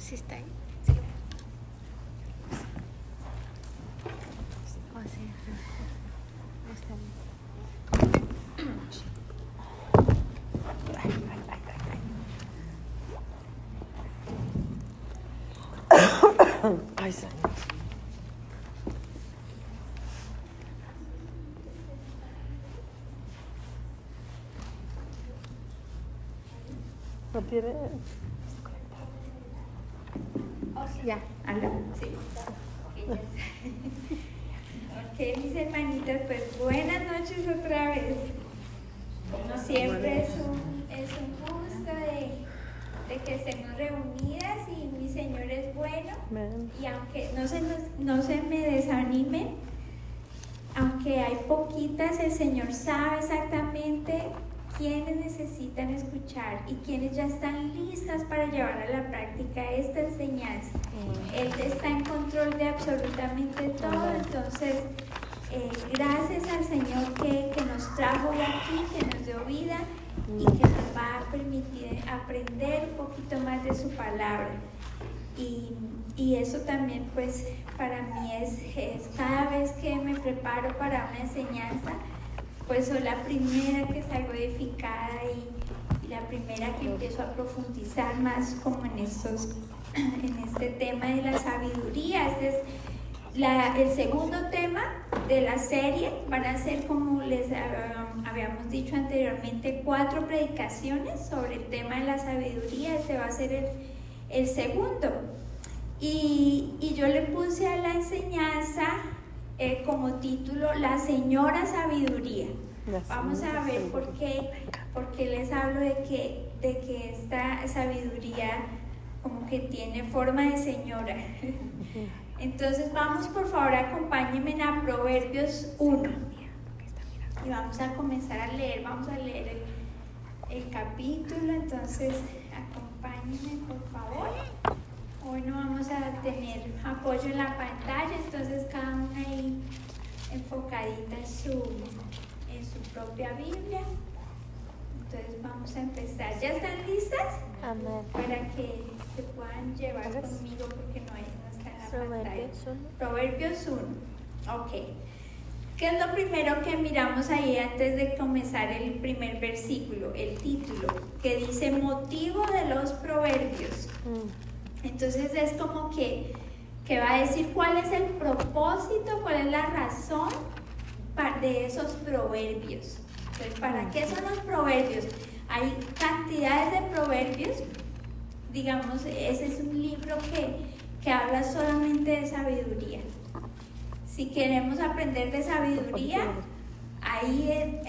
Sí está ahí. Sí. Oh, sí. Está bien. Ay, señor. No tiene. Ya, ¿aló? Sí. Ok, mis hermanitas, pues buenas noches otra vez. Como siempre es un gusto de que estemos reunidas y mi Señor es bueno. Y aunque no se me desanimen, aunque hay poquitas, el Señor sabe exactamente quiénes necesitan escuchar y quienes ya están listas para llevar a la práctica esta enseñanza. Él está en control de absolutamente todo, entonces gracias al Señor que nos trajo de aquí, que nos dio vida y que nos va a permitir aprender un poquito más de su palabra. Y eso también pues para mí es cada vez que me preparo para una enseñanza, pues soy la primera que salgo edificada y la primera que empiezo a profundizar más como en este tema de la sabiduría. Este es el segundo tema de la serie. Van a ser, como les habíamos dicho anteriormente, 4 predicaciones sobre el tema de la sabiduría. Este va a ser el segundo. Y yo le puse a la enseñanza como título La Señora Sabiduría. Vamos a ver por qué les hablo de que esta sabiduría como que tiene forma de señora. Entonces vamos, por favor, acompáñenme a Proverbios 1 y vamos a comenzar a leer. Vamos a leer el capítulo, entonces acompáñenme, por favor. Hoy no vamos a tener apoyo en la pantalla, entonces cada una ahí enfocadita en su propia Biblia. Entonces vamos a empezar. ¿Ya están listas? Amén. Para que se puedan llevar conmigo porque no está en la pantalla. Proverbios 1. Ok. ¿Qué es lo primero que miramos ahí antes de comenzar el primer versículo? El título, que dice motivo de los proverbios. Entonces es como que va a decir cuál es el propósito, cuál es la razón de esos proverbios. Entonces, ¿para qué son los proverbios? Hay cantidades de proverbios. Digamos, ese es un libro que habla solamente de sabiduría. Si queremos aprender de sabiduría, ahí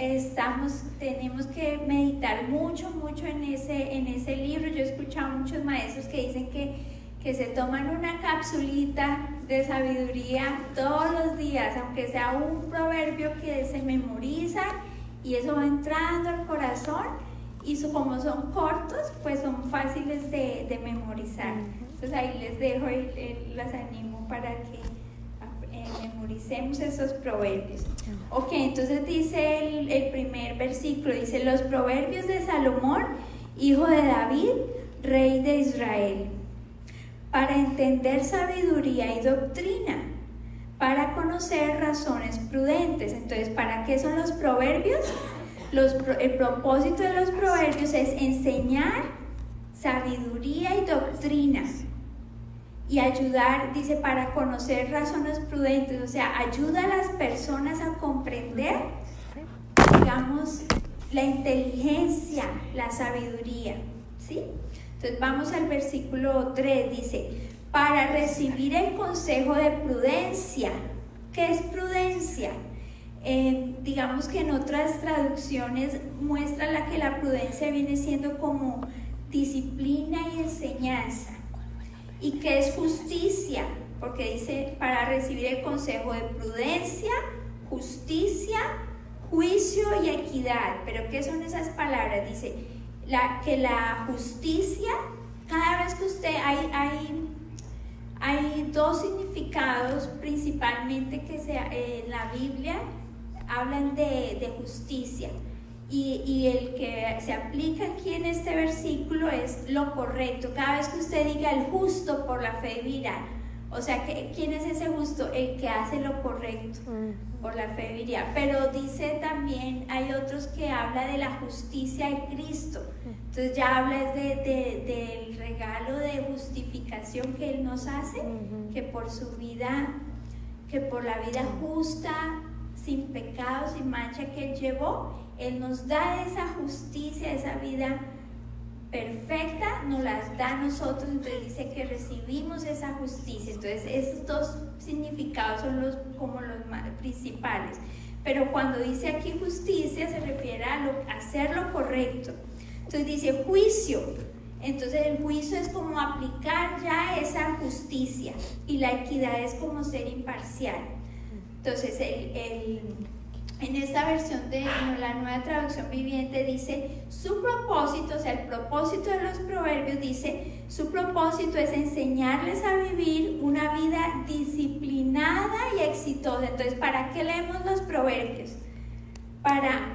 tenemos que meditar mucho en ese libro. Yo he escuchado a muchos maestros que dicen que se toman una capsulita de sabiduría todos los días, aunque sea un proverbio que se memoriza y eso va entrando al corazón y como son cortos, pues son fáciles de memorizar. Entonces ahí les dejo y las animo para que memoricemos esos proverbios. Ok, entonces dice el primer versículo, dice los proverbios de Salomón, hijo de David, rey de Israel, para entender sabiduría y doctrina, para conocer razones prudentes. Entonces, ¿para qué son los proverbios? El propósito de los proverbios es enseñar sabiduría y doctrina y ayudar, dice, para conocer razones prudentes, o sea, ayuda a las personas a comprender, digamos, la inteligencia, la sabiduría, ¿sí? Entonces vamos al versículo 3, dice, para recibir el consejo de prudencia. ¿Qué es prudencia? Digamos que en otras traducciones muestra que la prudencia viene siendo como disciplina y enseñanza. ¿Y qué es justicia? Porque dice para recibir el consejo de prudencia, justicia, juicio y equidad. ¿Pero qué son esas palabras? Dice que la justicia, cada vez que usted hay 2 significados principalmente que en la Biblia hablan de justicia. y el que se aplica aquí en este versículo es lo correcto. Cada vez que usted diga el justo por la fe vivirá, o sea, ¿quién es ese justo? El que hace lo correcto por la fe vivirá. Pero dice también, hay otros que habla de la justicia de Cristo. Entonces ya habla del regalo de justificación que Él nos hace, que por su vida, que por la vida justa, sin pecado, sin mancha que Él llevó, Él nos da esa justicia, esa vida perfecta, nos las da a nosotros. Entonces dice que recibimos esa justicia. Entonces esos dos significados son como los más principales. Pero cuando dice aquí justicia se refiere a hacer lo correcto. Entonces dice juicio. Entonces el juicio es como aplicar ya esa justicia, y la equidad es como ser imparcial. Entonces en esta versión de la Nueva Traducción Viviente dice su propósito, o sea, el propósito de los proverbios, dice su propósito es enseñarles a vivir una vida disciplinada y exitosa. Entonces, ¿para qué leemos los proverbios? Para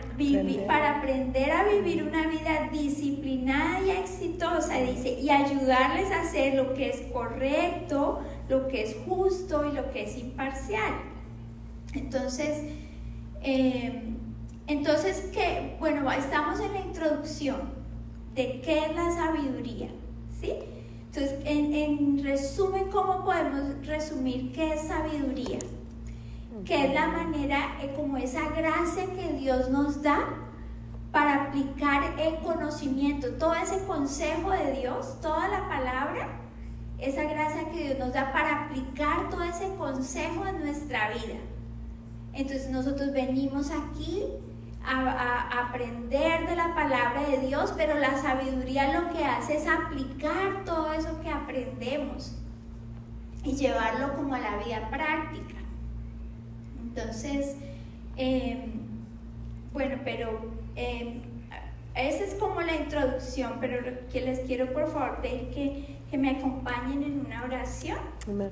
aprender a vivir una vida disciplinada y exitosa, dice, y ayudarles a hacer lo que es correcto, lo que es justo y lo que es imparcial. Entonces, ¿qué? Bueno, estamos en la introducción de qué es la sabiduría, ¿sí? Entonces, en resumen, ¿cómo podemos resumir qué es sabiduría? Que es la manera, como esa gracia que Dios nos da para aplicar el conocimiento, todo ese consejo de Dios, toda la palabra, esa gracia que Dios nos da para aplicar todo ese consejo en nuestra vida. Entonces nosotros venimos aquí a aprender de la palabra de Dios, pero la sabiduría lo que hace es aplicar todo eso que aprendemos y llevarlo como a la vida práctica. Entonces, esa es como la introducción, pero lo que les quiero por favor pedir que me acompañen en una oración. Amén.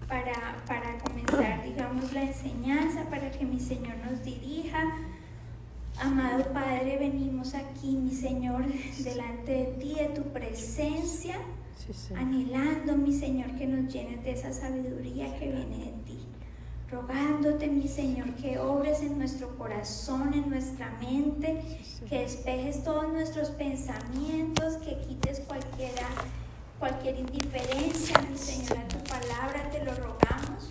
Para comenzar, digamos, la enseñanza, para que mi Señor nos dirija. Amado Padre, venimos aquí, mi Señor, delante de ti, de tu presencia, anhelando, mi Señor, que nos llenes de esa sabiduría que viene de ti. Rogándote, mi Señor, que obres en nuestro corazón, en nuestra mente, que despejes todos nuestros pensamientos, que quites cualquier indiferencia, mi Señor, a tu palabra, te lo rogamos.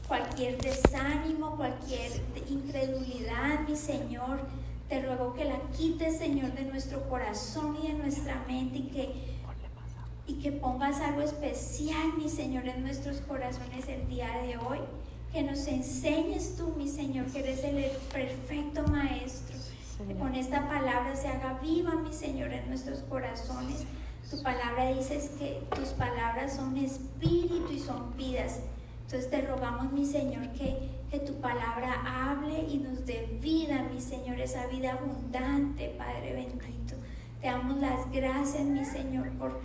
Cualquier desánimo, cualquier incredulidad, mi Señor, te ruego que la quites, Señor, de nuestro corazón y de nuestra mente, y que pongas algo especial, mi Señor, en nuestros corazones el día de hoy. Que nos enseñes tú, mi Señor, que eres el perfecto Maestro. Que con esta palabra se haga viva, mi Señor, en nuestros corazones. Tu palabra dices que tus palabras son espíritu y son vidas. Entonces te rogamos, mi Señor, que tu palabra hable y nos dé vida, mi Señor, esa vida abundante, Padre bendito. Te damos las gracias, mi Señor, por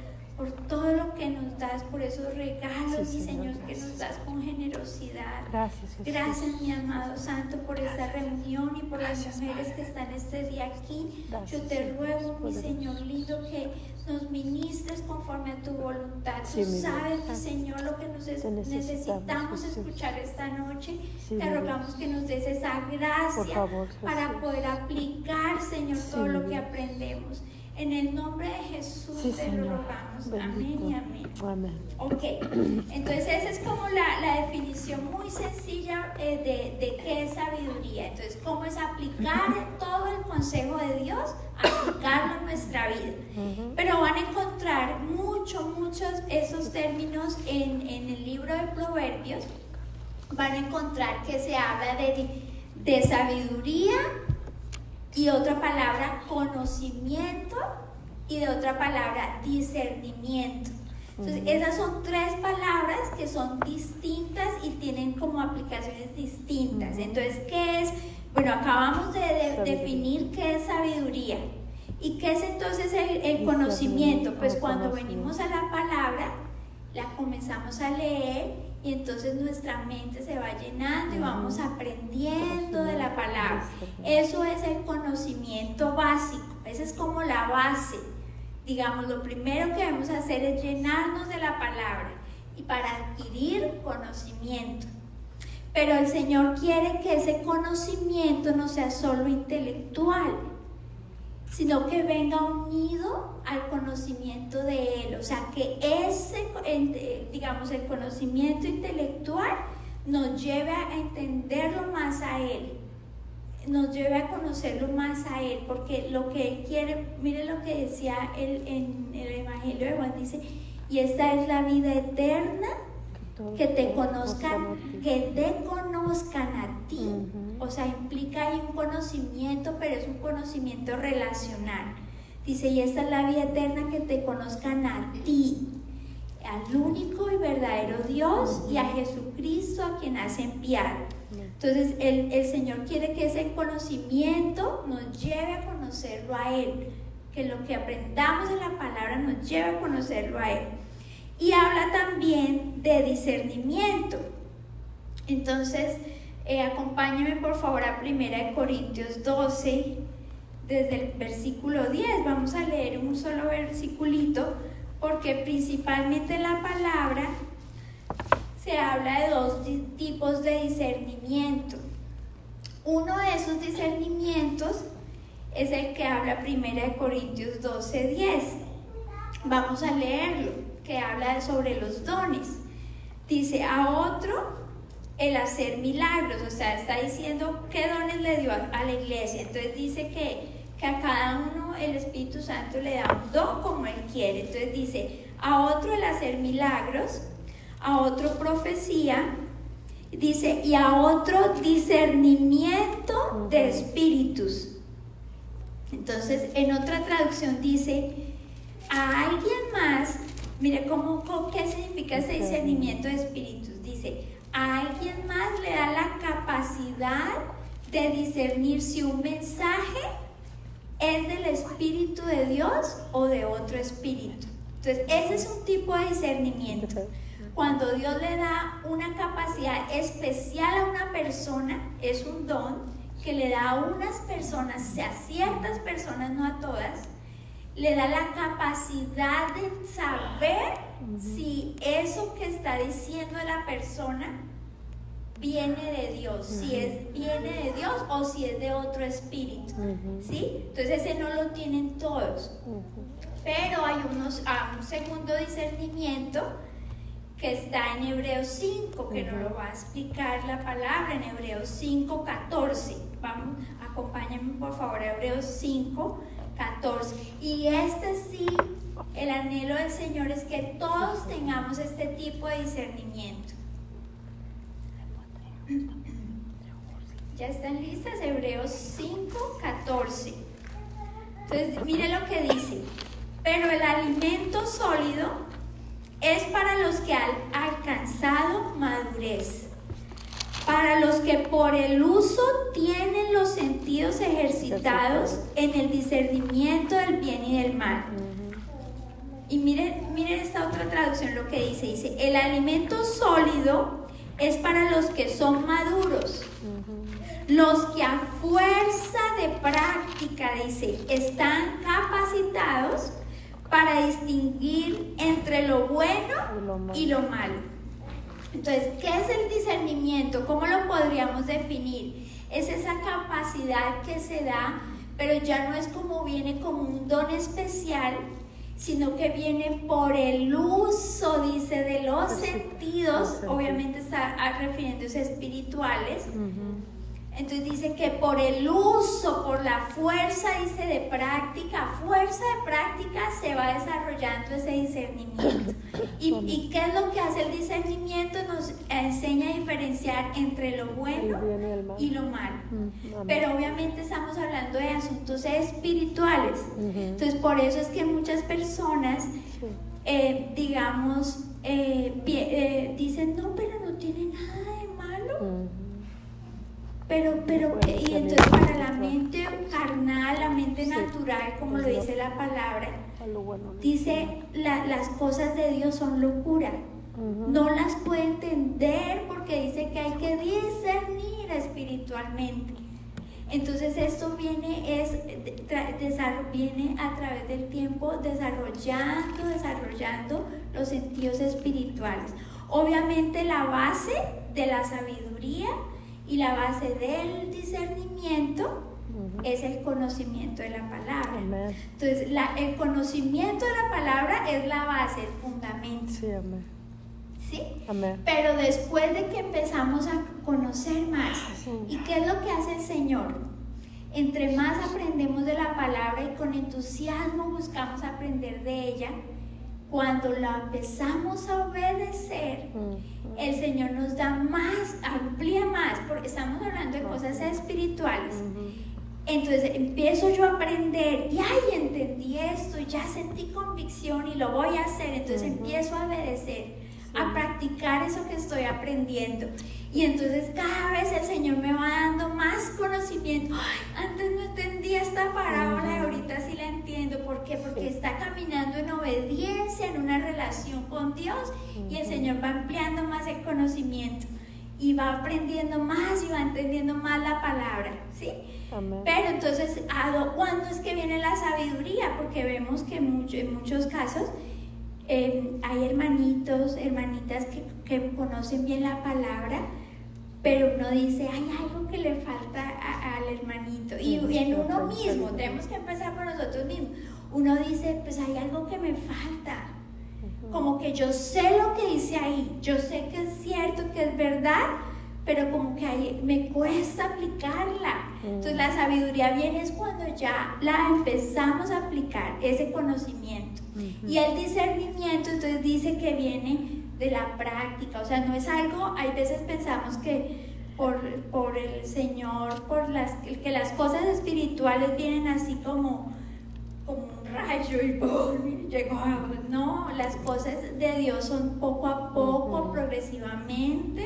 todo lo que nos das, por esos regalos, mi Señor, que nos das con generosidad. Gracias, Jesús. Gracias, mi amado Santo, por esta reunión y por las mujeres que están este día aquí. Yo te ruego, mi Señor lindo, que nos ministres conforme a tu voluntad. Tú sabes, mi Señor, lo que necesitamos escuchar esta noche. Te rogamos que nos des esa gracia para poder aplicar, Señor, todo lo que aprendemos. En el nombre de Jesús te lo rogamos. Amén y amén. Amén. Ok, entonces esa es como la definición muy sencilla de qué es sabiduría. Entonces, cómo es aplicar todo el consejo de Dios, aplicarlo en nuestra vida. Pero van a encontrar muchos esos términos en el libro de Proverbios. Van a encontrar que se habla de sabiduría, y otra palabra conocimiento, y de otra palabra discernimiento. Entonces esas son tres palabras que son distintas y tienen como aplicaciones distintas. Entonces, ¿qué es? Bueno, acabamos de definir qué es sabiduría. ¿Y qué es entonces el conocimiento? Pues cuando venimos a la palabra, la comenzamos a leer y entonces nuestra mente se va llenando y vamos aprendiendo de la palabra. Eso es el conocimiento básico, esa es como la base. Digamos, lo primero que debemos hacer es llenarnos de la palabra y para adquirir conocimiento. Pero el Señor quiere que ese conocimiento no sea solo intelectual, sino que venga unido al conocimiento de Él. O sea, que ese, digamos, el conocimiento intelectual nos lleve a entenderlo más a Él, nos lleve a conocerlo más a Él, porque lo que Él quiere, miren lo que decía en el Evangelio de Juan, dice, y esta es la vida eterna, que te conozcan a ti. O sea, implica ahí un conocimiento, pero es un conocimiento relacional. Dice, y esta es la vida eterna, que te conozcan a ti, al único y verdadero Dios, y a Jesucristo, a quien has enviado. Entonces el Señor quiere que ese conocimiento nos lleve a conocerlo a Él, que lo que aprendamos en la palabra nos lleve a conocerlo a Él. Y habla también de discernimiento. Entonces, acompáñenme por favor a 1 Corintios 12, desde el versículo 10. Vamos a leer un solo versiculito, porque principalmente en la palabra se habla de dos tipos de discernimiento. Uno de esos discernimientos es el que habla 1 Corintios 12, 10. Vamos a leerlo, que habla sobre los dones. Dice, a otro el hacer milagros, o sea, está diciendo qué dones le dio a la iglesia. Entonces dice que a cada uno el Espíritu Santo le da un don como Él quiere. Entonces dice, a otro el hacer milagros, a otro profecía, dice, y a otro discernimiento de espíritus. Entonces, en otra traducción dice, a alguien más, mire qué significa ese discernimiento de espíritus. Dice, a alguien más le da la capacidad de discernir si un mensaje es del Espíritu de Dios o de otro espíritu. Entonces, ese es un tipo de discernimiento. Cuando Dios le da una capacidad especial a una persona, es un don que le da a unas personas, a ciertas personas, no a todas, le da la capacidad de saber si eso que está diciendo la persona viene de Dios, si viene de Dios o si es de otro espíritu, ¿sí? Entonces ese no lo tienen todos, pero hay un segundo discernimiento que está en Hebreos 5, que nos lo va a explicar la palabra en Hebreos 5, 14. Vamos, acompáñenme por favor a Hebreos 5, 14. Y sí, el anhelo del Señor es que todos tengamos este tipo de discernimiento. ¿Ya están listas? Hebreos 5, 14. Entonces, mire lo que dice. Pero el alimento sólido es para los que han alcanzado madurez, para los que por el uso tienen los sentidos ejercitados en el discernimiento del bien y del mal. Y miren esta otra traducción lo que dice, el alimento sólido es para los que son maduros, los que a fuerza de práctica, dice, están capacitados para distinguir entre lo bueno y lo malo. Entonces, ¿qué es el discernimiento? ¿Cómo lo podríamos definir? Es esa capacidad que se da, pero ya no es viene como un don especial, sino que viene por el uso, dice, de los sentidos, obviamente está refiriéndose a espirituales. Entonces dice que por el uso, por la fuerza, dice, de práctica, se va desarrollando ese discernimiento. ¿Y qué es lo que hace el discernimiento? Nos enseña a diferenciar entre lo bueno y lo malo. Pero obviamente estamos hablando de asuntos espirituales. Entonces por eso es que muchas personas, dicen, no, pero no tiene nada de malo. Y entonces para la mente carnal, la mente natural, como lo dice la palabra, dice, las cosas de Dios son locura. no las puede entender porque dice que hay que discernir espiritualmente. Entonces esto viene a través del tiempo desarrollando los sentidos espirituales. Obviamente la base de la sabiduría y la base del discernimiento es el conocimiento de la palabra. Amén. Entonces el conocimiento de la palabra es la base, el fundamento. Sí, amén. ¿Sí? Amén. Pero después de que empezamos a conocer más, Sí. ¿y qué es lo que hace el Señor? Entre más aprendemos de la palabra y con entusiasmo buscamos aprender de ella, cuando la empezamos a obedecer, el Señor nos da más, amplía más, porque estamos hablando de cosas espirituales. Entonces empiezo yo a aprender y ¡ay! Entendí esto, ya sentí convicción y lo voy a hacer. Entonces empiezo a obedecer, a practicar eso que estoy aprendiendo. Y entonces cada vez el Señor me va dando más conocimiento. ¡Ay! Antes no entendía esta parábola y ahorita sí la entiendo. ¿Por qué? Porque está caminando en obediencia, en una relación con Dios, y el Señor va ampliando más el conocimiento y va aprendiendo más y va entendiendo más la palabra, ¿sí? Amén. Pero entonces, ¿cuándo es que viene la sabiduría? Porque vemos que en muchos casos hay hermanitos, hermanitas que conocen bien la palabra, pero uno dice, hay algo que le falta al hermanito. Y en uno mismo, tenemos que empezar por nosotros mismos. Uno dice, pues hay algo que me falta. Como que yo sé lo que dice ahí, yo sé que es cierto, que es verdad, pero como que ahí me cuesta aplicarla. Entonces la sabiduría viene es cuando ya la empezamos a aplicar, ese conocimiento. Y el discernimiento entonces dice que viene de la práctica, o sea, no es algo, hay veces pensamos que por el Señor, que las cosas espirituales vienen así como un rayo y ¡pum! Llegó. No, las cosas de Dios son poco a poco, progresivamente,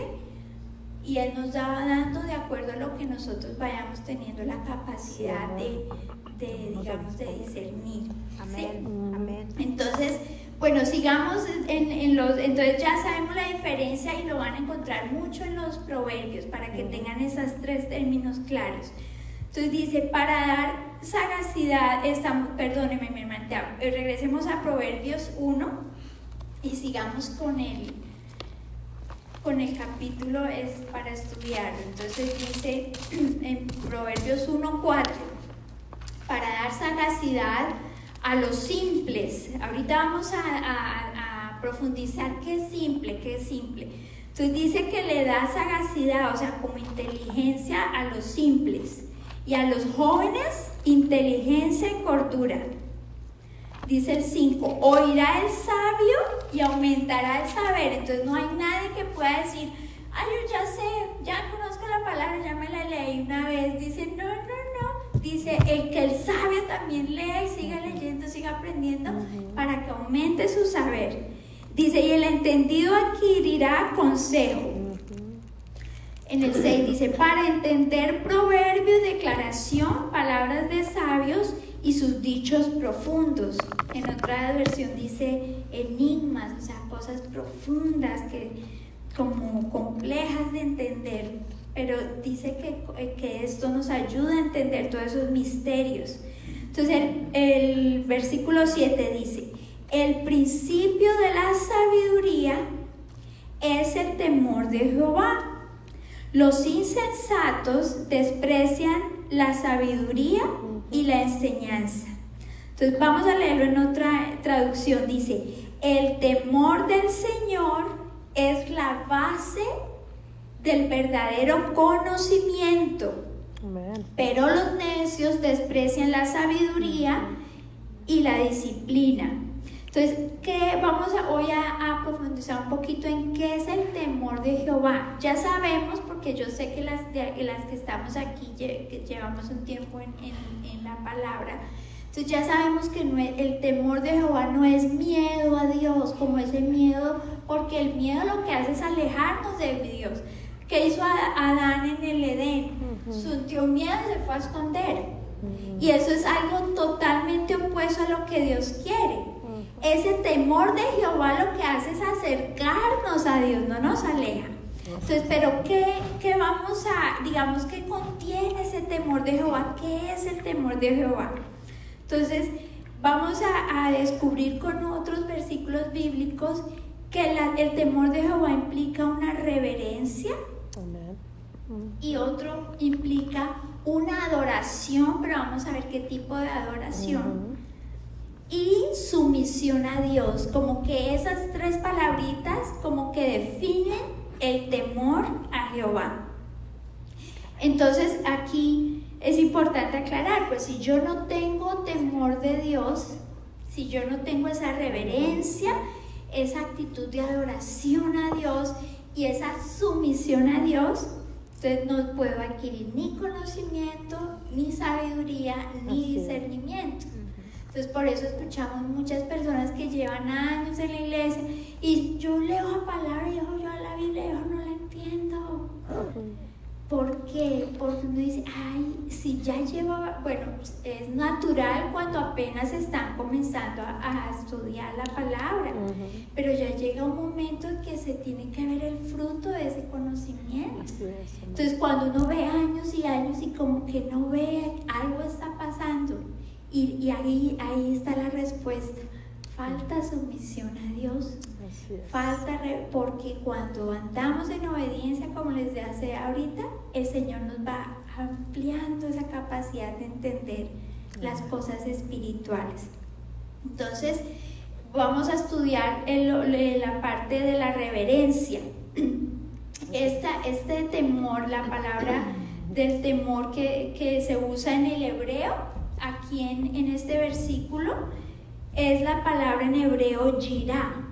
y Él nos va dando de acuerdo a lo que nosotros vayamos teniendo la capacidad de discernir. Amén. ¿Sí? Amén. Entonces, bueno, sigamos entonces ya sabemos la diferencia y lo van a encontrar mucho en los proverbios para que tengan esos tres términos claros. Entonces dice, para dar sagacidad, perdóneme mi hermana, regresemos a Proverbios 1 y sigamos con el capítulo, es para estudiarlo. Entonces dice en Proverbios 1:4, para dar sagacidad a los simples. Ahorita vamos a profundizar qué es simple. Entonces dice que le da sagacidad, o sea, como inteligencia a los simples, y a los jóvenes inteligencia y cordura. Dice el 5, oirá el sabio y aumentará el saber. Entonces no hay nadie que pueda decir, yo ya sé, ya conozco la palabra, ya me la leí una vez. Dice, no. Dice, que el sabio también lea y siga leyendo, siga aprendiendo, para que aumente su saber. Dice, y el entendido adquirirá consejo. En el 6 dice, para entender proverbios, declaración, palabras de sabios y sus dichos profundos. En otra versión dice enigmas, o sea, cosas profundas, como complejas de entender. Pero dice que esto nos ayuda a entender todos esos misterios. Entonces el versículo 7 dice, el principio de la sabiduría es el temor de Jehová. Los insensatos desprecian la sabiduría y la enseñanza. Entonces vamos a leerlo en otra traducción. Dice, el temor del Señor es la base del verdadero conocimiento. Amén. Pero los necios desprecian la sabiduría y la disciplina. Entonces, hoy a profundizar un poquito en qué es el temor de Jehová. Ya sabemos, porque yo sé que las que estamos aquí, que llevamos un tiempo en la palabra, entonces ya sabemos que el temor de Jehová no es miedo a Dios, como ese miedo, porque el miedo lo que hace es alejarnos de Dios. ¿Qué hizo Adán en el Edén? Sintió miedo y se fue a esconder. Y eso es algo totalmente opuesto a lo que Dios quiere. Ese temor de Jehová lo que hace es acercarnos a Dios, no nos aleja. Entonces, pero ¿qué vamos a, digamos, qué contiene ese temor de Jehová? ¿Qué es el temor de Jehová? Entonces, vamos a descubrir con otros versículos bíblicos que el temor de Jehová implica una reverencia. Y otro implica una adoración, pero vamos a ver qué tipo de adoración. Y sumisión a Dios, como que esas tres palabritas como que definen el temor a Jehová. Entonces aquí es importante aclarar, pues si yo no tengo temor de Dios, si yo no tengo esa reverencia, esa actitud de adoración a Dios y esa sumisión a Dios, entonces no puedo adquirir ni conocimiento, ni sabiduría, ni discernimiento. Entonces por eso escuchamos muchas personas que llevan años en la iglesia y yo leo la palabra y yo la Biblia no la entiendo. ¿Por qué? Porque uno dice, ay, si ya lleva, bueno, es natural cuando apenas están comenzando a estudiar la palabra, pero ya llega un momento en que se tiene que ver el fruto de ese conocimiento. Entonces cuando uno ve años y años y como que no ve, algo está pasando, y ahí está la respuesta: falta sumisión a Dios. Porque cuando andamos en obediencia, como les decía ahorita, el Señor nos va ampliando esa capacidad de entender las cosas espirituales. Entonces vamos a estudiar la parte de la reverencia. Este temor, la palabra del temor que se usa en el hebreo, aquí en este versículo, es la palabra en hebreo yirá.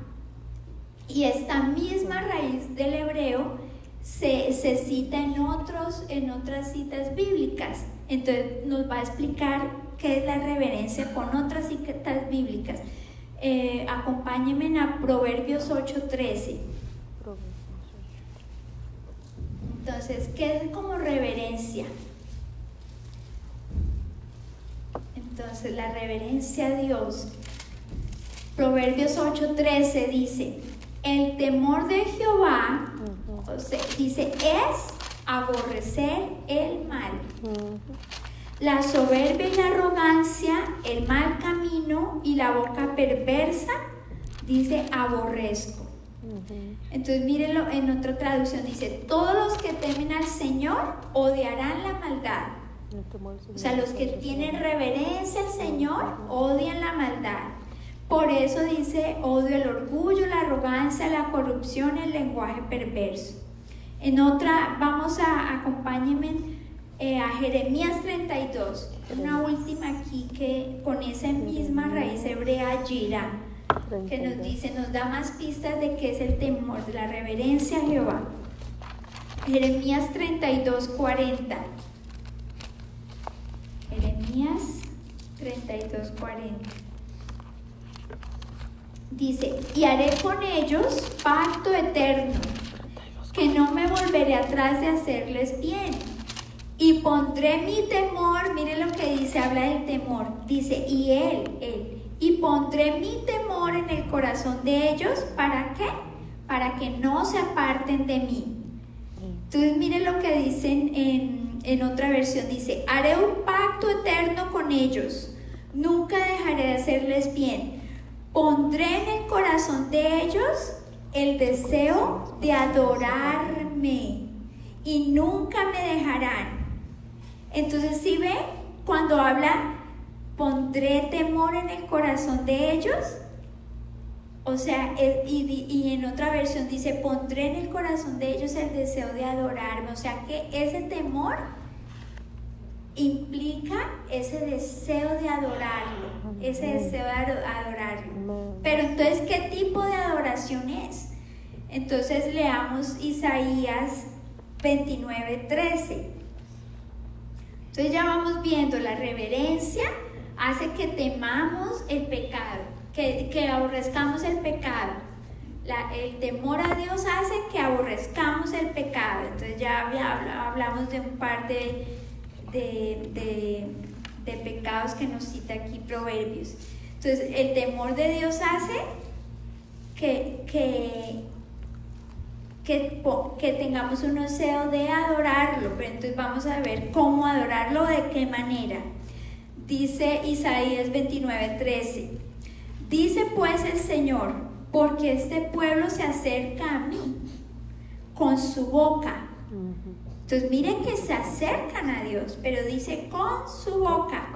Y esta misma raíz del hebreo se cita en otras citas bíblicas. Entonces nos va a explicar qué es la reverencia con otras citas bíblicas. Acompáñenme a Proverbios 8:13. Entonces, ¿qué es como reverencia? Entonces, la reverencia a Dios. Proverbios 8:13 dice: el temor de Jehová, o sea, dice, es aborrecer el mal. La soberbia y la arrogancia, el mal camino y la boca perversa, dice, aborrezco. Entonces mírenlo en otra traducción, dice, todos los que temen al Señor odiarán la maldad. O sea, los que tienen reverencia al Señor odian la maldad. Por eso dice, odio el orgullo, la arrogancia, la corrupción, el lenguaje perverso. En otra, acompáñenme a Jeremías 32, una última aquí que con esa misma raíz hebrea yirá, que nos dice, nos da más pistas de qué es el temor, de la reverencia a Jehová. Jeremías 32:40. Jeremías 32:40. Dice, y haré con ellos pacto eterno, que no me volveré atrás de hacerles bien. Y pondré mi temor, miren lo que dice, habla del temor. Dice, y pondré mi temor en el corazón de ellos, ¿para qué? Para que no se aparten de mí. Entonces miren lo que dicen en otra versión, dice, haré un pacto eterno con ellos, nunca dejaré de hacerles bien. Pondré en el corazón de ellos el deseo de adorarme y nunca me dejarán. Entonces, ¿sí ve? Cuando habla, pondré temor en el corazón de ellos, o sea, y en otra versión dice, pondré en el corazón de ellos el deseo de adorarme. O sea, que ese temor implica ese deseo de adorarlo, ese deseo de adorarlo. Pero entonces, ¿qué tipo de adoración es? Entonces leamos Isaías 29:13. Entonces ya vamos viendo, la reverencia hace que temamos el pecado, que aborrezcamos el pecado. El temor a Dios hace que aborrezcamos el pecado. Entonces ya hablamos de un par de pecados que nos cita aquí Proverbios. Entonces, el temor de Dios hace que tengamos un deseo de adorarlo. Pero entonces vamos a ver cómo adorarlo, de qué manera. Dice Isaías 29:13. Dice pues el Señor, porque este pueblo se acerca a mí con su boca. Entonces miren que se acercan a Dios, pero dice con su boca.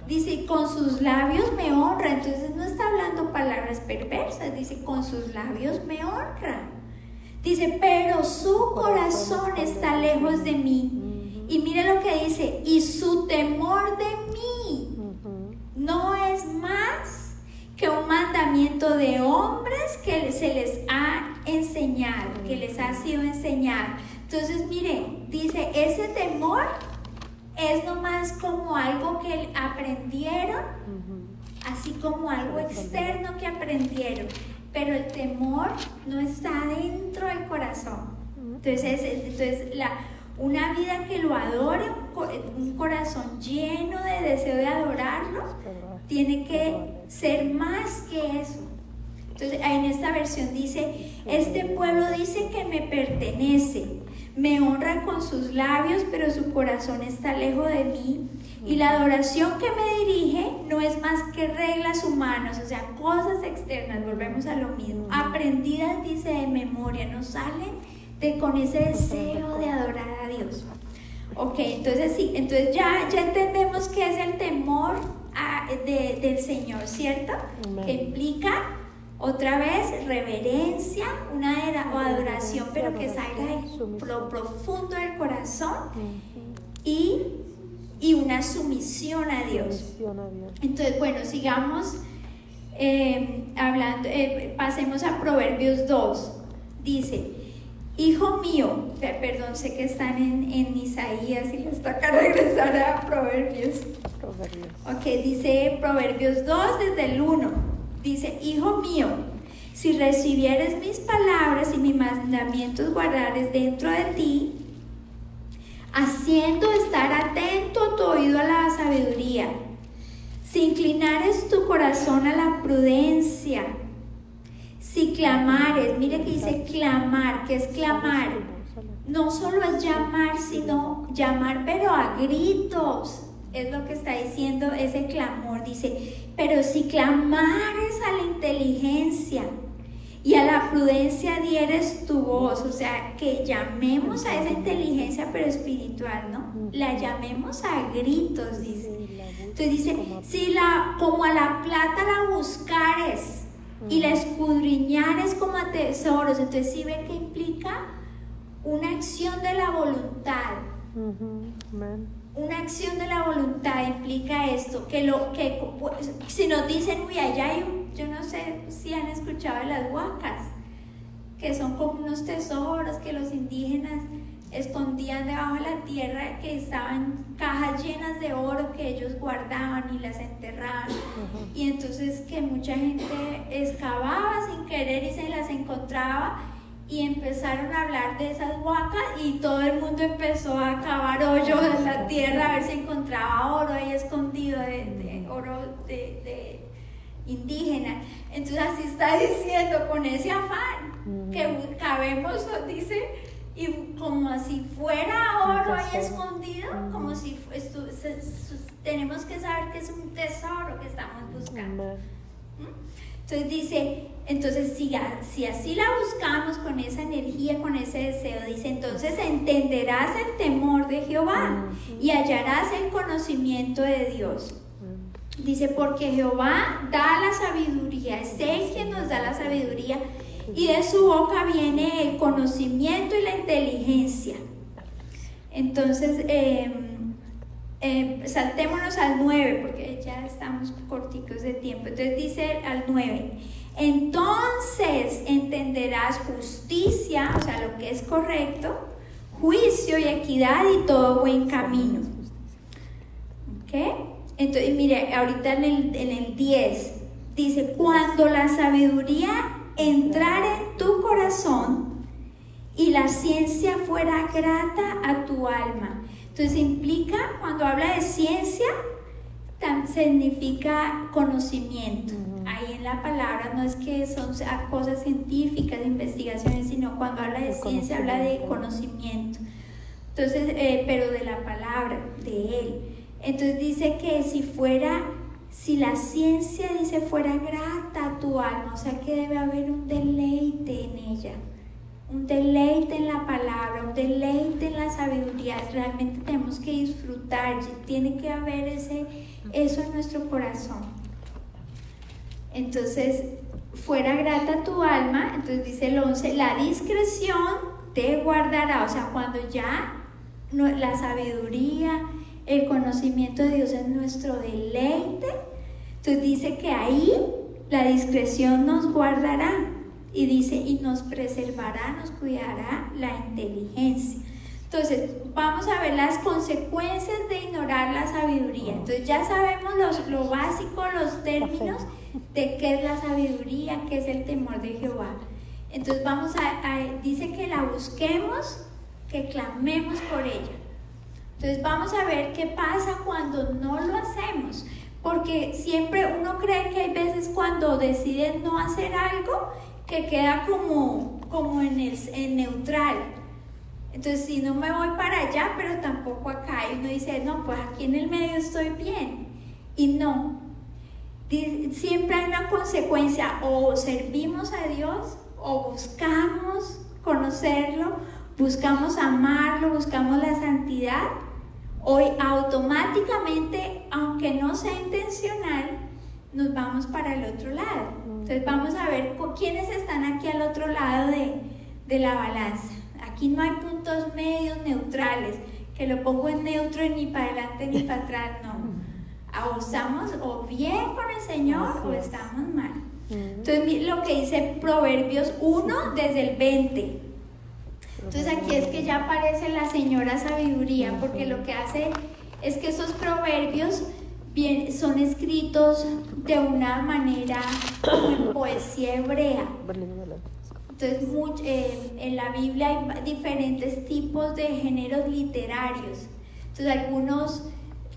Dice, y con sus labios me honra. Entonces no está hablando palabras perversas, dice, con sus labios me honra. Dice, pero su corazón está lejos de mí. Y mire lo que dice, y su temor de mí no es más que un mandamiento de hombres que se les ha enseñado, que les ha sido enseñado. Entonces miren, dice, ese temor es nomás como algo que aprendieron, así como algo externo que aprendieron, pero el temor no está dentro del corazón. Entonces una vida que lo adore, un corazón lleno de deseo de adorarlo, tiene que ser más que eso. Entonces en esta versión dice, este pueblo dice que me pertenece, me honra con sus labios, pero su corazón está lejos de mí. Y la adoración que me dirige no es más que reglas humanas, o sea, cosas externas, volvemos a lo mismo. Aprendidas, dice, de memoria, no salen con ese deseo de adorar a Dios. Ok, entonces sí, entonces ya entendemos que es el temor del Señor, ¿cierto? Que implica otra vez reverencia, una adoración, pero que salga de lo profundo del corazón, y una sumisión a Dios. Entonces, bueno, sigamos hablando, pasemos a Proverbios 2. Dice, hijo mío, perdón, sé que están en Isaías y les toca regresar a Proverbios. Ok, dice Proverbios 2 desde el 1. Dice, hijo mío, si recibieres mis palabras y mis mandamientos guardares dentro de ti, haciendo estar atento tu oído a la sabiduría, si inclinares tu corazón a la prudencia, si clamares, mire que dice clamar, ¿qué es clamar? No solo es llamar, sino llamar pero a gritos. Es lo que está diciendo ese clamor, dice, pero si clamares a la inteligencia y a la prudencia dieres tu voz, o sea, que llamemos a esa inteligencia pero espiritual, ¿no? La llamemos a gritos, dice. Entonces dice, si como a la plata la buscares y la escudriñares como a tesoros, entonces sí ve que implica una acción de la voluntad. Una acción de la voluntad implica esto, que si nos dicen, uy, allá hay yo no sé si han escuchado de las huacas, que son como unos tesoros que los indígenas escondían debajo de la tierra, que estaban cajas llenas de oro que ellos guardaban y las enterraban, y entonces que mucha gente excavaba sin querer y se las encontraba, y empezaron a hablar de esas huacas y todo el mundo empezó a cavar hoyos en la tierra a ver si encontraba oro ahí escondido, de oro de indígena. Entonces así está diciendo, con ese afán que buscabemos, dice, y como si fuera oro ahí escondido, como si tenemos que saber que es un tesoro que estamos buscando. Entonces dice, si así la buscamos con esa energía, con ese deseo, dice, entonces entenderás el temor de Jehová y hallarás el conocimiento de Dios. Dice, porque Jehová da la sabiduría, es Él quien nos da la sabiduría, y de su boca viene el conocimiento y la inteligencia. Entonces, saltémonos al 9, porque ya estamos corticos de tiempo. Entonces dice al 9, entonces entenderás justicia, o sea, lo que es correcto, juicio y equidad y todo buen camino. ¿Ok? Entonces, mire, ahorita en el 10 dice, cuando la sabiduría entrara en tu corazón y la ciencia fuera grata a tu alma. Entonces implica, cuando habla de ciencia, significa conocimiento. Ahí en la palabra no es que son cosas científicas, investigaciones, sino cuando habla de ciencia habla de conocimiento. Entonces, pero de la palabra, de Él. Entonces dice que si la ciencia dice fuera grata a tu alma, o sea que debe haber un deleite en ella, un deleite en la palabra, un deleite en la sabiduría. Realmente tenemos que disfrutar, tiene que haber eso en nuestro corazón. Entonces, fuera grata tu alma, entonces dice el 11, la discreción te guardará, o sea, cuando ya la sabiduría, el conocimiento de Dios es nuestro deleite, entonces dice que ahí la discreción nos guardará, y dice, y nos preservará, nos cuidará la inteligencia. Entonces, vamos a ver las consecuencias de ignorar la sabiduría. Entonces, ya sabemos lo básico, los términos de qué es la sabiduría, qué es el temor de Jehová. Entonces, dice que la busquemos, que clamemos por ella. Entonces, vamos a ver qué pasa cuando no lo hacemos. Porque siempre uno cree que hay veces cuando deciden no hacer algo, que queda como en neutral. Entonces, si no me voy para allá, pero tampoco acá, y uno dice, no, pues aquí en el medio estoy bien. Y no, siempre hay una consecuencia, o servimos a Dios, o buscamos conocerlo, buscamos amarlo, buscamos la santidad, o automáticamente, aunque no sea intencional, nos vamos para el otro lado. Entonces vamos a ver quiénes están aquí al otro lado de la balanza. Aquí no hay puntos medios neutrales, que lo pongo en neutro y ni para adelante ni para atrás, no. O estamos o bien con el Señor o estamos mal. Entonces lo que dice Proverbios 1 desde el 20. Entonces aquí es que ya aparece la señora sabiduría, porque lo que hace es que esos proverbios son escritos de una manera como en poesía hebrea. Entonces en la Biblia hay diferentes tipos de géneros literarios. Entonces algunos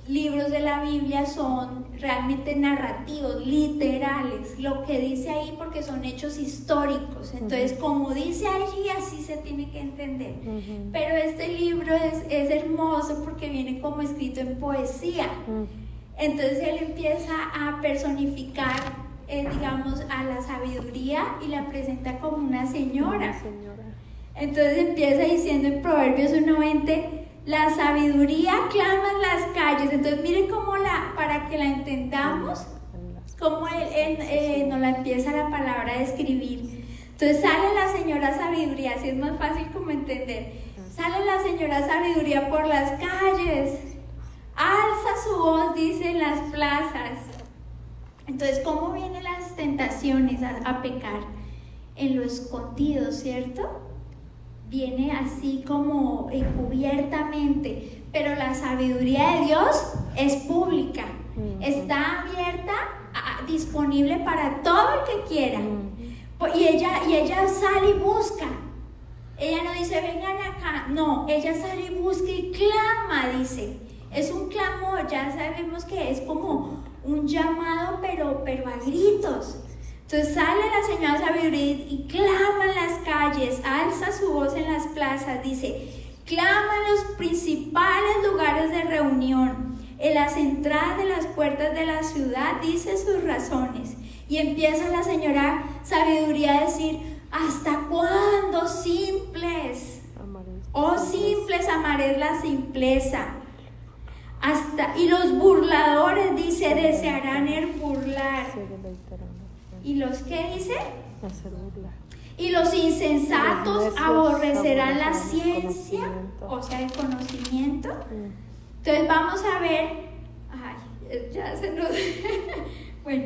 libros de la Biblia son realmente narrativos, literales, lo que dice ahí, porque son hechos históricos. Entonces como dice allí, así se tiene que entender. Pero este libro es hermoso porque viene como escrito en poesía. Entonces él empieza a personificar, digamos, a la sabiduría y la presenta como una señora. Entonces empieza diciendo en Proverbios 1:20, la sabiduría clama en las calles. Entonces miren cómo para que la entendamos, cómo él nos la empieza la palabra a describir. Entonces sale la señora sabiduría, así es más fácil como entender. Sale la señora sabiduría por las calles, alza su voz, dice, en las plazas. Entonces, ¿cómo vienen las tentaciones a pecar? En lo escondido, ¿cierto? Viene así como encubiertamente, pero la sabiduría de Dios es pública, está abierta, disponible para todo el que quiera. Y ella sale y busca. Ella no dice, vengan acá, no, ella sale y busca y clama, dice. Es un clamor, ya sabemos que es como un llamado, pero a gritos. Entonces sale la señora sabiduría y clama en las calles, alza su voz en las plazas, dice, clama en los principales lugares de reunión, en las entradas de las puertas de la ciudad, dice sus razones. Y empieza la señora sabiduría a decir, ¿hasta cuándo, simples? Oh, simples, amaréis la simpleza. Y los burladores, dice, desearán el burlar. ¿Y los qué dice? Y los insensatos aborrecerán la ciencia, o sea, el conocimiento. Entonces vamos a ver, ya se nos... bueno,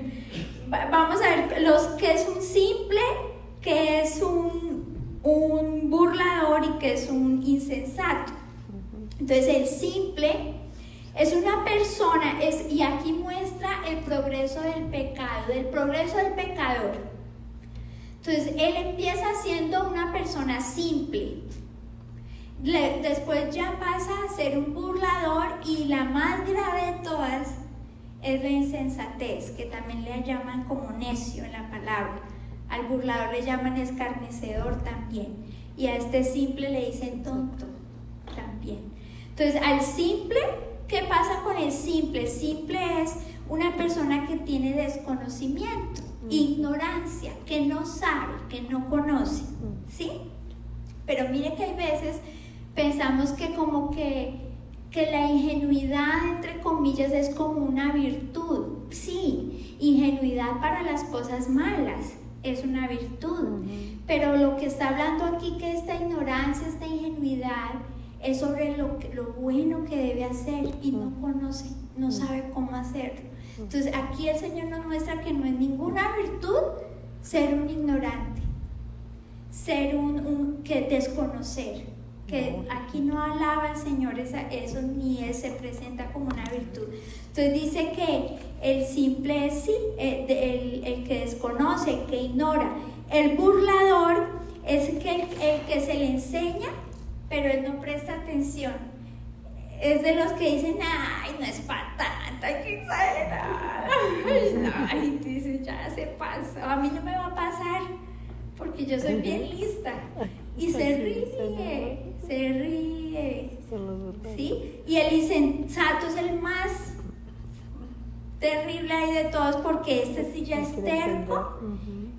vamos a ver los que es un simple, que es un burlador y que es un insensato. Entonces el simple es una persona, y aquí muestra el progreso del pecado, el progreso del pecador. Entonces él empieza siendo una persona simple, después ya pasa a ser un burlador, y la más grave de todas es la insensatez, que también le llaman como necio en la palabra. Al burlador le llaman escarnecedor también. Y a este simple le dicen tonto también. Entonces, al simple, ¿qué pasa con el simple? El simple es una persona que tiene desconocimiento, ignorancia, que no sabe, que no conoce, ¿sí? Pero mire que hay veces pensamos que como que la ingenuidad, entre comillas, es como una virtud. Sí, ingenuidad para las cosas malas es una virtud. Pero lo que está hablando aquí, que esta ignorancia, esta ingenuidad, es sobre lo bueno que debe hacer y no conoce, no sabe cómo hacerlo. Entonces aquí el Señor nos muestra que no es ninguna virtud ser un ignorante, ser que desconocer, que aquí no alaba al Señor eso ni se presenta como una virtud. Entonces dice que el simple es sí, el que desconoce, que ignora. El burlador es el que se le enseña, pero él no presta atención. Es de los que dicen, ay, no es para tanto, hay que exagerar. Ay, dice, ya se pasó, a mí no me va a pasar, porque yo soy bien lista. Y se ríe. ¿Sí? Y el insensato es el más terrible ahí de todos, porque este sí ya es terco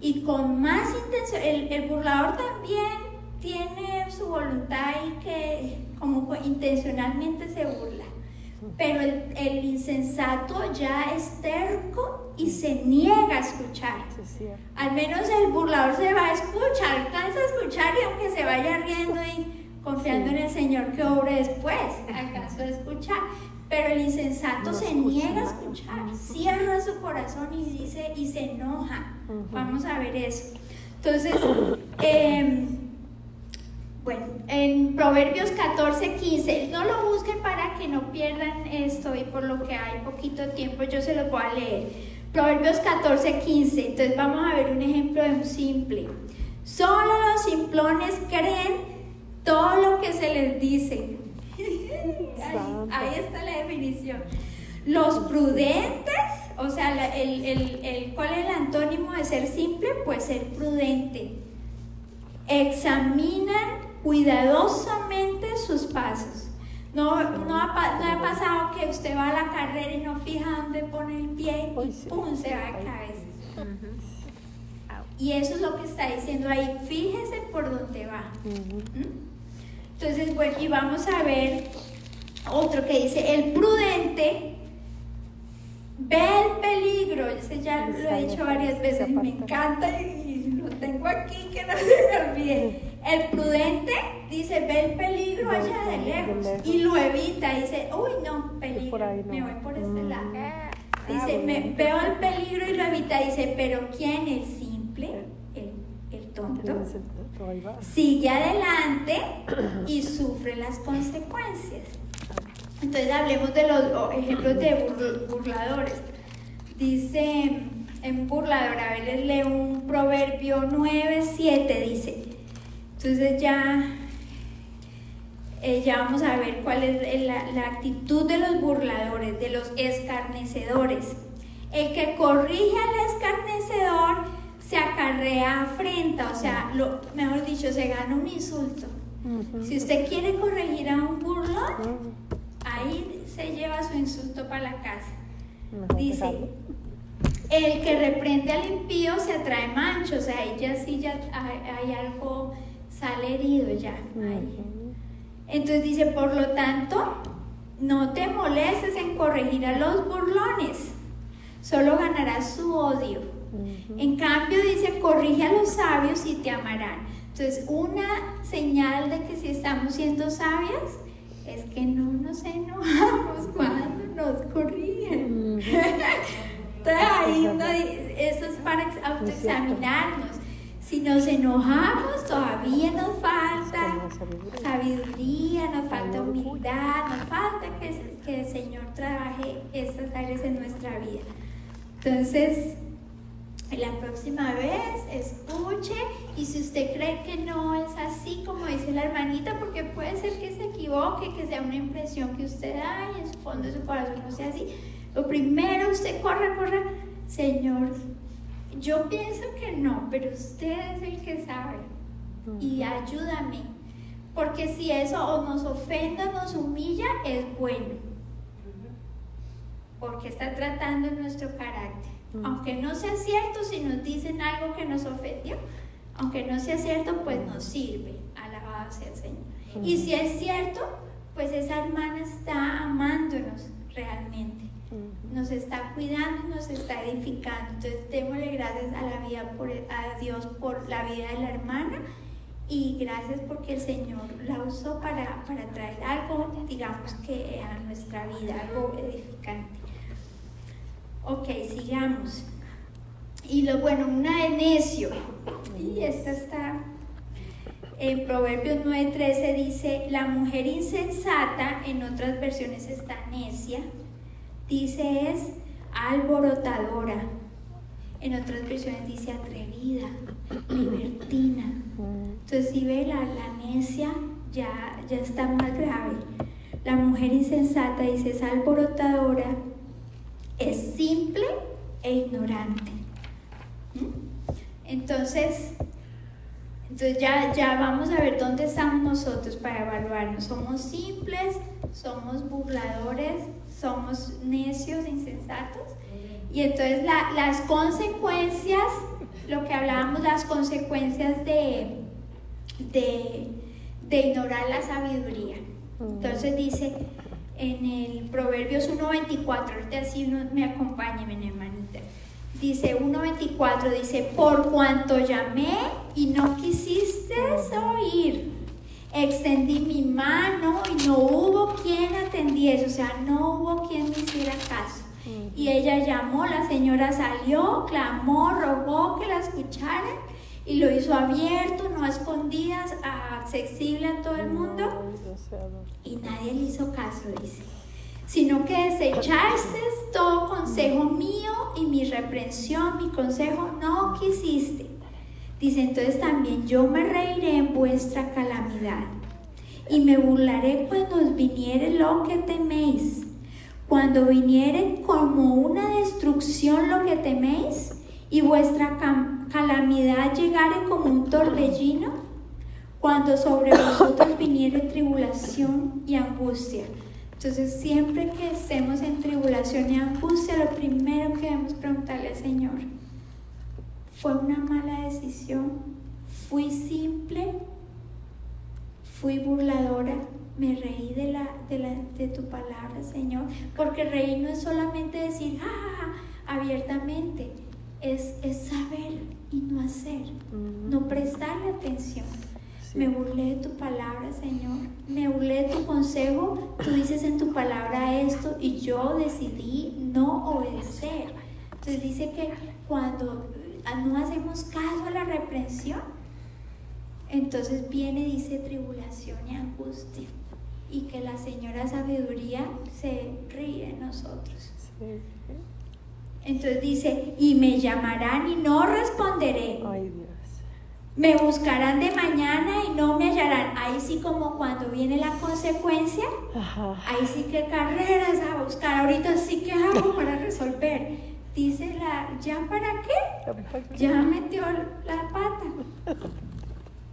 y con más intención. El burlador también tiene su voluntad y que como intencionalmente se burla, pero el insensato ya es terco y se niega a escuchar. Al menos el burlador se va a escuchar, alcanza a escuchar, y aunque se vaya riendo y confiando en el Señor que obre después, alcanzó a escuchar. Pero el insensato se niega a escuchar, cierra su corazón y dice, y se enoja. Vamos a ver eso. Entonces, bueno, en Proverbios 14:15, no lo busquen para que no pierdan esto, y por lo que hay poquito tiempo yo se los voy a leer. Proverbios 14:15, entonces vamos a ver un ejemplo de un simple. Solo los simplones creen todo lo que se les dice. Ahí está la definición. Los prudentes, o sea, ¿cuál es el antónimo de ser simple? Pues ser prudente. Examinan cuidadosamente sus pasos. No ha pasado que usted va a la carrera y no fija dónde pone el pie y ¡pum! Se va de cabeza. Y eso es lo que está diciendo ahí. Fíjese por dónde va. Entonces, bueno, y vamos a ver otro que dice, el prudente ve el peligro. Ese ya lo he dicho varias veces, me encanta y lo tengo aquí que no se me olvide. El prudente dice, ve el peligro allá de lejos y lo evita. Dice, uy, no, peligro, me voy por este lado. Dice, veo el peligro y lo evita. Dice, pero ¿quién? El simple, el tonto, sigue adelante y sufre las consecuencias. Entonces hablemos de los ejemplos de burladores. Dice en burlador, a ver, les leo un Proverbio 9:7, dice. Entonces ya vamos a ver cuál es la actitud de los burladores, de los escarnecedores. El que corrige al escarnecedor se acarrea afrenta, o sea, mejor dicho, se gana un insulto. Si usted quiere corregir a un burlón, ahí se lleva su insulto para la casa. Dice, el que reprende al impío se atrae mancho, o sea, ahí ya sí ya hay algo, sale herido ya. Ahí. Entonces dice, por lo tanto, no te molestes en corregir a los burlones, solo ganarás su odio. En cambio dice, corrige a los sabios y te amarán. Entonces, una señal de que si estamos siendo sabias es que no nos enojamos cuando nos corrigen. Entonces, ahí eso es para autoexaminarnos. Si nos enojamos, todavía nos falta sabiduría, nos falta humildad, nos falta que el Señor trabaje estas áreas en nuestra vida. Entonces, la próxima vez escuche, y si usted cree que no es así como dice la hermanita, porque puede ser que se equivoque, que sea una impresión que usted da y en su fondo de su corazón no sea así, Lo primero, usted corre, Señor, yo pienso que no, pero usted es el que sabe y ayúdame, porque si eso o nos ofende o nos humilla, es bueno, porque está tratando nuestro carácter. Aunque no sea cierto, si nos dicen algo que nos ofendió, aunque no sea cierto, pues nos sirve. Alabado sea el Señor. Y si es cierto, pues esa hermana está amándonos realmente, nos está cuidando, nos está edificando. Entonces démosle gracias a la vida, a Dios por la vida de la hermana, y gracias porque el Señor la usó para traer algo, digamos que a nuestra vida, algo edificante. Ok, sigamos. Y una de necio, y esta está en Proverbios 9:13, dice: la mujer insensata, en otras versiones está necia, dice es alborotadora, en otras versiones dice atrevida, libertina. Entonces si ve la necia ya está más grave. La mujer insensata, dice, es alborotadora, es simple e ignorante. Entonces ya vamos a ver dónde estamos nosotros para evaluarnos. ¿Somos simples? ¿Somos burladores? ¿Somos necios, insensatos? Y entonces las consecuencias, lo que hablábamos, las consecuencias de ignorar la sabiduría. Entonces dice en el Proverbios 1:24, ahorita así uno me acompañe, mi hermanita. Dice 1:24, dice: por cuanto llamé y no quisiste oír, extendí mi mano y no hubo quien atendiese, o sea, no hubo quien me hiciera caso. Y ella llamó, la señora salió, clamó, rogó que la escucharan, y lo hizo abierto, no a escondidas, accesible a todo el mundo, y nadie le hizo caso, dice, sino que desechaste todo consejo mío y mi reprensión, mi consejo no quisiste. Dice: entonces también yo me reiré en vuestra calamidad y me burlaré cuando os viniere lo que teméis. Cuando viniere como una destrucción lo que teméis, y vuestra calamidad llegare como un torbellino, cuando sobre vosotros viniere tribulación y angustia. Entonces siempre que estemos en tribulación y angustia, lo primero que debemos preguntarle al Señor: ¿fue una mala decisión? ¿Fui simple? ¿Fui burladora? ¿Me reí de tu palabra, Señor? Porque reír no es solamente decir abiertamente, es saber y no hacer, no prestarle atención. Sí. Me burlé de tu palabra, Señor, me burlé de tu consejo, tú dices en tu palabra esto y yo decidí no obedecer. Entonces dice que cuando no hacemos caso a la reprensión, entonces viene, dice, tribulación y angustia, y que la señora sabiduría se ríe de nosotros. Sí. Entonces dice: y me llamarán y no responderé. Ay, Dios. Me buscarán de mañana y no me hallarán. Ahí sí, como cuando viene la consecuencia, ahí sí que carreras a buscar. Ahorita sí que hago para resolver. Dice ¿ya para qué? Ya metió la pata.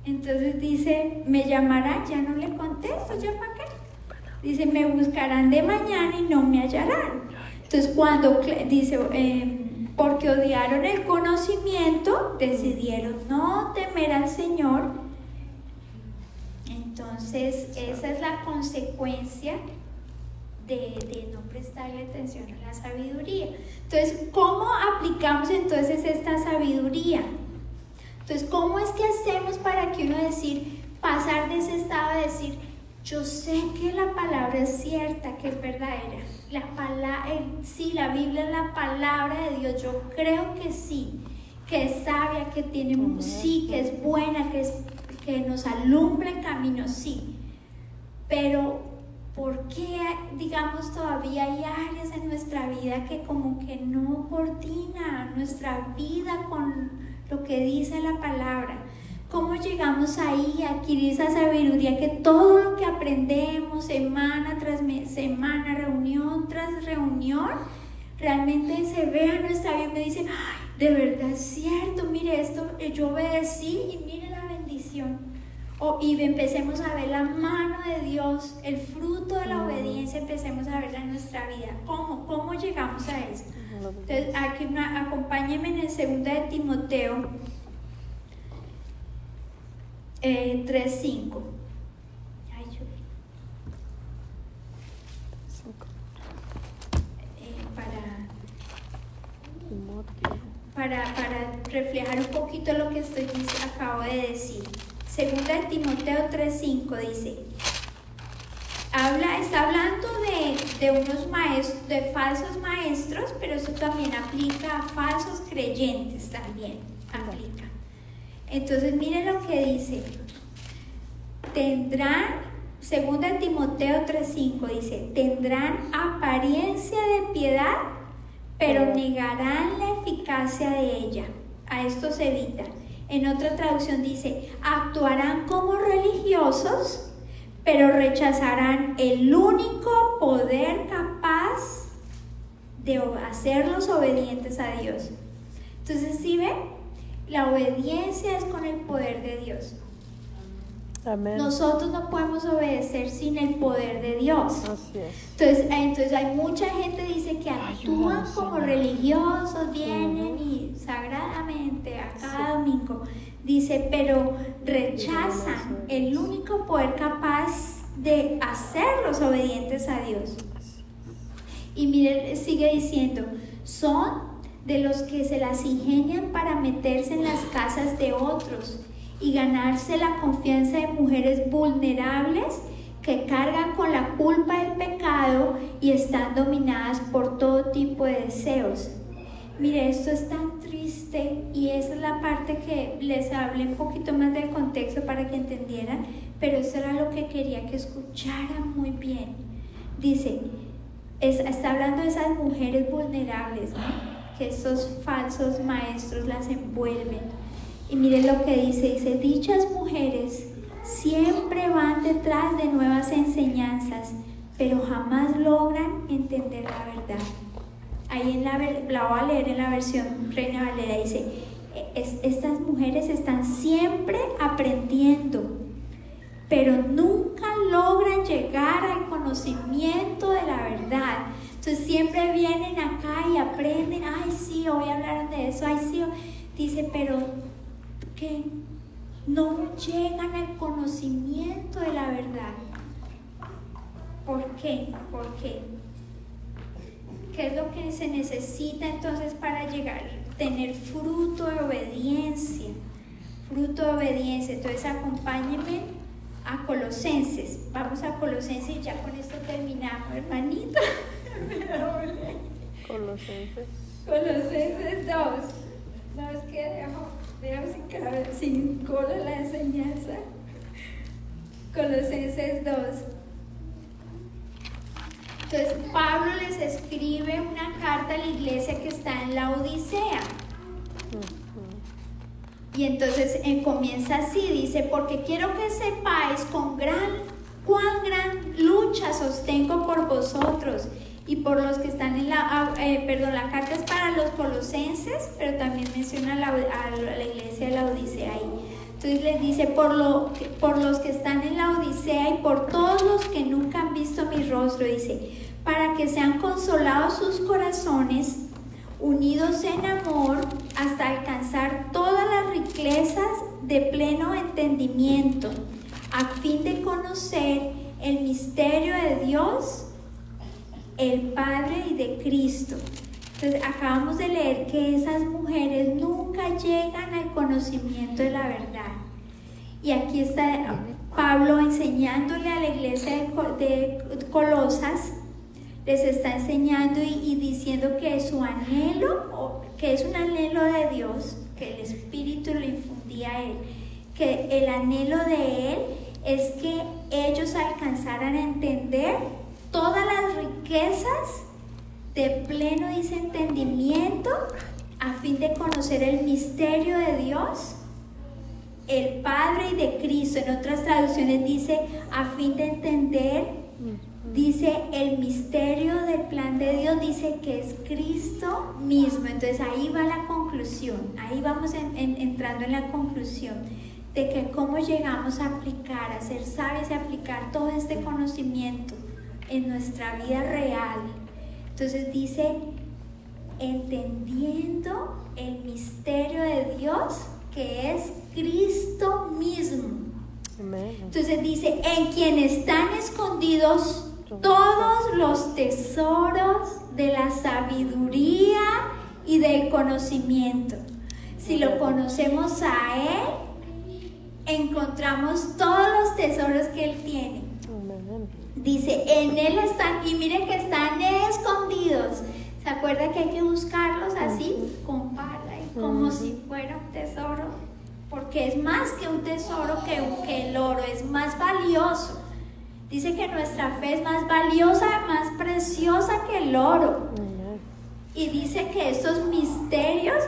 Entonces dice: me llamarán, ya no le contesto, ¿ya para qué? Dice: me buscarán de mañana y no me hallarán. Entonces cuando dice, porque odiaron el conocimiento, decidieron no temer al Señor. Entonces esa es la consecuencia de no prestarle atención a la sabiduría. Entonces, ¿cómo aplicamos entonces esta sabiduría? Entonces, ¿cómo es que hacemos para que uno pasar de ese estado de decir: yo sé que la palabra es cierta, que es verdadera? Sí, la Biblia es la palabra de Dios, yo creo que sí, que es sabia, que tiene sí, que es buena, que nos alumbra el camino, sí. Pero ¿por qué, digamos, todavía hay áreas en nuestra vida que como que no coordinan nuestra vida con lo que dice la palabra? ¿Cómo llegamos ahí a adquirir esa sabiduría que todo lo que aprendemos semana tras semana, reunión tras reunión, realmente se vea nuestra vida y me dicen, ay, de verdad es cierto, mire esto, yo obedecí y mire la bendición. Y empecemos a ver la mano de Dios, el fruto de la obediencia, empecemos a verla en nuestra vida. ¿Cómo llegamos a eso? Entonces, aquí acompáñenme en el 2 de Timoteo 3:5. Para reflejar un poquito lo que acabo de decir. 2 de Timoteo 3:5 dice, está hablando de unos maestros, de falsos maestros, pero eso también aplica a falsos creyentes, también aplica. Entonces mire lo que dice, tendrán, 2 de Timoteo 3:5 dice, tendrán apariencia de piedad, pero negarán la eficacia de ella. A esto se evita. En otra traducción dice, actuarán como religiosos, pero rechazarán el único poder capaz de hacerlos obedientes a Dios. Entonces, ¿sí ven? La obediencia es con el poder de Dios. Amén. Nosotros no podemos obedecer sin el poder de Dios. Así es. Entonces hay mucha gente que dice que actúan como religiosos, vienen y sagradamente a cada domingo, dice, pero rechazan el único poder capaz de hacerlos obedientes a Dios. Y miren, sigue diciendo, son de los que se las ingenian para meterse en las casas de otros y ganarse la confianza de mujeres vulnerables que cargan con la culpa del pecado y están dominadas por todo tipo de deseos. Mire, esto es tan triste y esa es la parte que les hablé un poquito más del contexto para que entendieran, pero eso era lo que quería que escucharan muy bien. Dice, está hablando de esas mujeres vulnerables, ¿no? Que esos falsos maestros las envuelven. Y miren lo que dice, dichas mujeres siempre van detrás de nuevas enseñanzas, pero jamás logran entender la verdad. Ahí la voy a leer en la versión Reina Valera, dice, estas mujeres están siempre aprendiendo, pero nunca logran llegar al conocimiento de la verdad. Entonces siempre vienen acá y aprenden, ay sí, hoy hablaron de eso, ay sí, dice, pero que no llegan al conocimiento de la verdad. ¿Por qué? ¿Por qué? ¿Qué es lo que se necesita entonces para tener fruto de obediencia? Fruto de obediencia. Entonces acompáñenme a Colosenses. Vamos a Colosenses y ya con esto terminamos, hermanito. Colosenses. Colosenses 2. No, es que dejo sin cola la enseñanza. Colosenses 2. Entonces Pablo les escribe una carta a la iglesia que está en la Odisea. Y entonces comienza así, dice, porque quiero que sepáis cuán gran lucha sostengo por vosotros y por los que están en la carta es para los colosenses, pero también menciona a la iglesia de la Odisea ahí. Entonces les dice, por los que están en la Odisea y por todos los que nunca han visto mi rostro, dice, para que sean consolados sus corazones, unidos en amor, hasta alcanzar todas las riquezas de pleno entendimiento, a fin de conocer el misterio de Dios, el Padre y de Cristo. Entonces acabamos de leer que esas mujeres nunca llegan al conocimiento de la verdad. Y aquí está Pablo enseñándole a la iglesia de Colosas, les está enseñando y diciendo que su anhelo, que es un anhelo de Dios, que el Espíritu le infundía a él, que el anhelo de él es que ellos alcanzaran a entender todas las riquezas de pleno entendimiento, a fin de conocer el misterio de Dios, el Padre y de Cristo. En otras traducciones dice, a fin de entender Dice el misterio del plan de Dios, dice que es Cristo mismo. Entonces ahí va la conclusión, ahí vamos entrando en la conclusión de que cómo llegamos a aplicar, a ser sabios y aplicar todo este conocimiento en nuestra vida real. Entonces dice, entendiendo el misterio de Dios que es Cristo mismo. Amén. Entonces dice, en quien están escondidos todos los tesoros de la sabiduría y del conocimiento. Si lo conocemos a Él, encontramos todos los tesoros que Él tiene. Amén. Dice, en Él están, y miren que están escondidos. ¿Se acuerda que hay que buscarlos así, con pala y como si fuera un tesoro? Porque es más que un tesoro que el oro, es más valioso. Dice que nuestra fe es más valiosa, más preciosa que el oro. Y dice que estos misterios,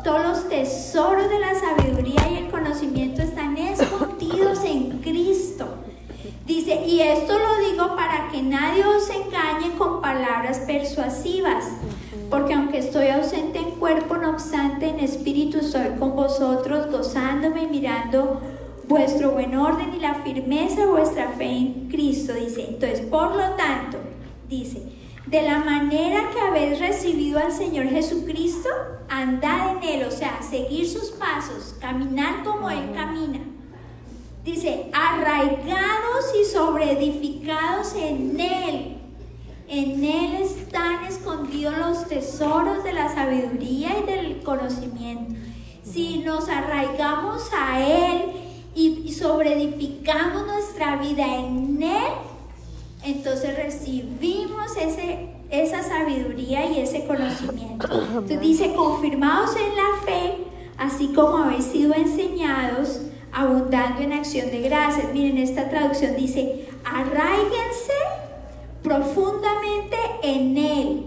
todos los tesoros de la sabiduría y el conocimiento están escondidos en Cristo. Dice, y esto lo digo para que nadie os engañe con palabras persuasivas, porque aunque estoy ausente en cuerpo, no obstante en espíritu estoy con vosotros, gozándome y mirando vuestro buen orden y la firmeza de vuestra fe en Cristo. Dice, entonces, por lo tanto, dice, de la manera que habéis recibido al Señor Jesucristo, andad en Él, o sea, seguir sus pasos, caminar como Él camina. Dice, arraigados y sobreedificados en Él. En Él están escondidos los tesoros de la sabiduría y del conocimiento. Si nos arraigamos a Él y sobreedificamos nuestra vida en Él, entonces recibimos esa sabiduría y ese conocimiento. Entonces dice, confirmados en la fe, así como habéis sido enseñados, abundando en acción de gracias. Miren, esta traducción dice, arraíguense profundamente en Él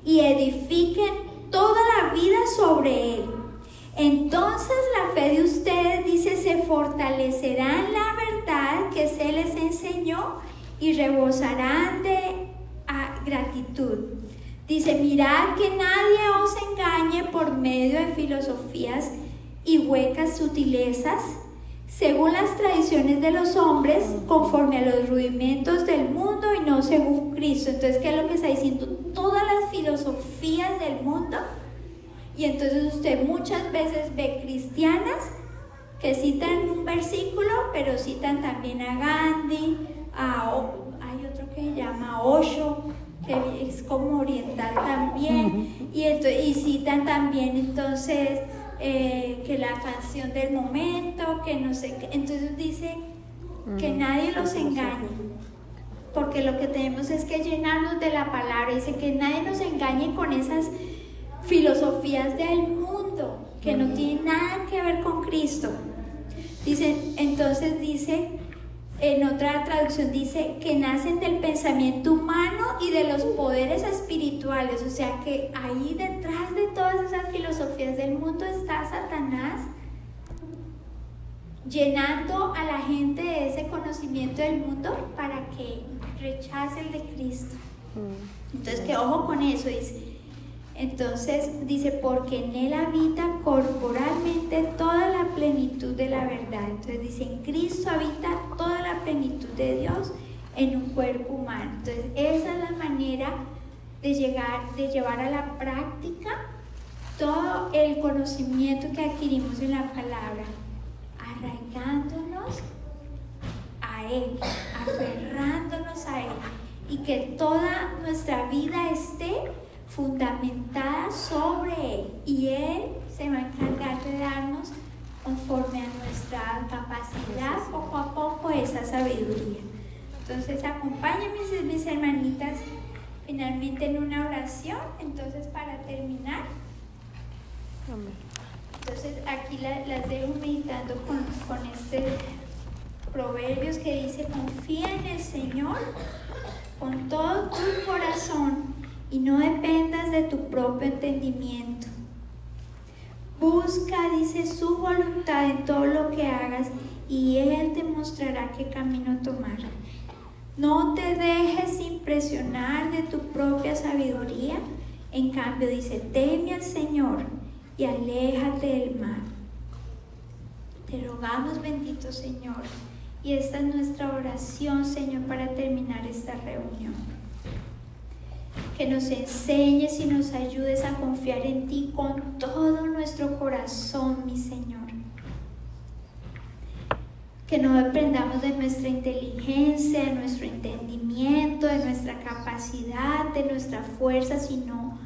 y edifiquen toda la vida sobre Él. Entonces la fe de ustedes, dice, se fortalecerá en la verdad que se les enseñó y rebosarán de gratitud. Dice, mirad que nadie os engañe por medio de filosofías y huecas sutilezas, según las tradiciones de los hombres, conforme a los rudimentos del mundo y no según Cristo. Entonces, ¿qué es lo que está diciendo? Todas las filosofías del mundo. Y entonces usted muchas veces ve cristianas que citan un versículo, pero citan también a Gandhi, hay otro que se llama Osho, que es como oriental también, y citan también entonces que la canción del momento, que no sé qué. Entonces dice que nadie los engañe, porque lo que tenemos es que llenarnos de la palabra. Dice que nadie nos engañe con esas filosofías del mundo que no tienen nada que ver con Cristo. Dice, entonces dice, en otra traducción dice que nacen del pensamiento humano y de los poderes espirituales. O sea que ahí detrás de todas esas filosofías del mundo está Satanás llenando a la gente de ese conocimiento del mundo para que rechace el de Cristo. Entonces, que ojo con eso, dice. Entonces dice, porque en Él habita corporalmente toda la plenitud de la verdad. Entonces dice, en Cristo habita toda la plenitud de Dios en un cuerpo humano. Entonces esa es la manera de llevar a la práctica todo el conocimiento que adquirimos en la palabra, arraigándonos a Él, aferrándonos a Él, y que toda nuestra vida esté fundamentada sobre Él, y Él se va a encargar de darnos, conforme a nuestra capacidad, poco a poco, esa sabiduría. Entonces acompáñenme mis hermanitas finalmente en una oración, entonces para terminar. Entonces aquí las dejo meditando con este Proverbios que dice, confía en el Señor con todo tu corazón y no dependas de tu propio entendimiento. Busca, dice, su voluntad en todo lo que hagas y Él te mostrará qué camino tomar. No te dejes impresionar de tu propia sabiduría. En cambio dice, teme al Señor y aléjate del mal. Te rogamos, bendito Señor, y esta es nuestra oración, Señor, para terminar esta reunión. Que nos enseñes y nos ayudes a confiar en ti con todo nuestro corazón, mi Señor. Que no dependamos de nuestra inteligencia, de nuestro entendimiento, de nuestra capacidad, de nuestra fuerza, sino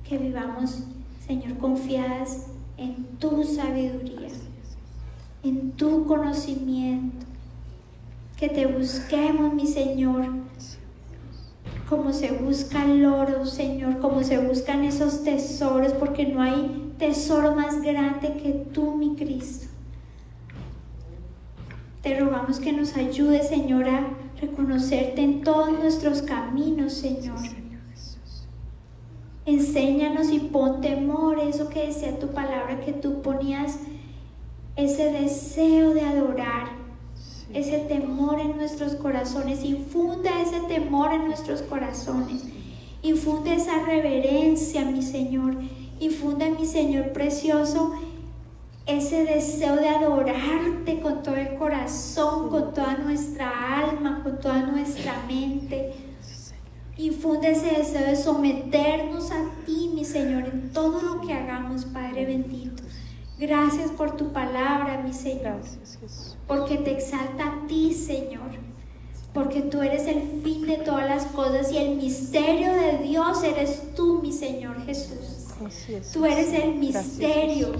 que vivamos, Señor, confiadas en tu sabiduría, en tu conocimiento. Que te busquemos, mi Señor, como se busca el oro, Señor, como se buscan esos tesoros, porque no hay tesoro más grande que tú, mi Cristo. Te rogamos que nos ayudes, Señor, a reconocerte en todos nuestros caminos, Señor. Enséñanos y pon temor, eso que decía tu palabra, que tú ponías ese deseo de adorar, ese temor en nuestros corazones. Infunda ese temor en nuestros corazones. Infunde esa reverencia, mi Señor. Infunde, mi Señor precioso, ese deseo de adorarte con todo el corazón, con toda nuestra alma, con toda nuestra mente. Infunde ese deseo de someternos a ti, mi Señor, en todo lo que hagamos, Padre bendito. Gracias por tu palabra, mi Señor, porque te exalta a ti, Señor, porque tú eres el fin de todas las cosas y el misterio de Dios eres tú, mi Señor Jesús. Tú eres el misterio.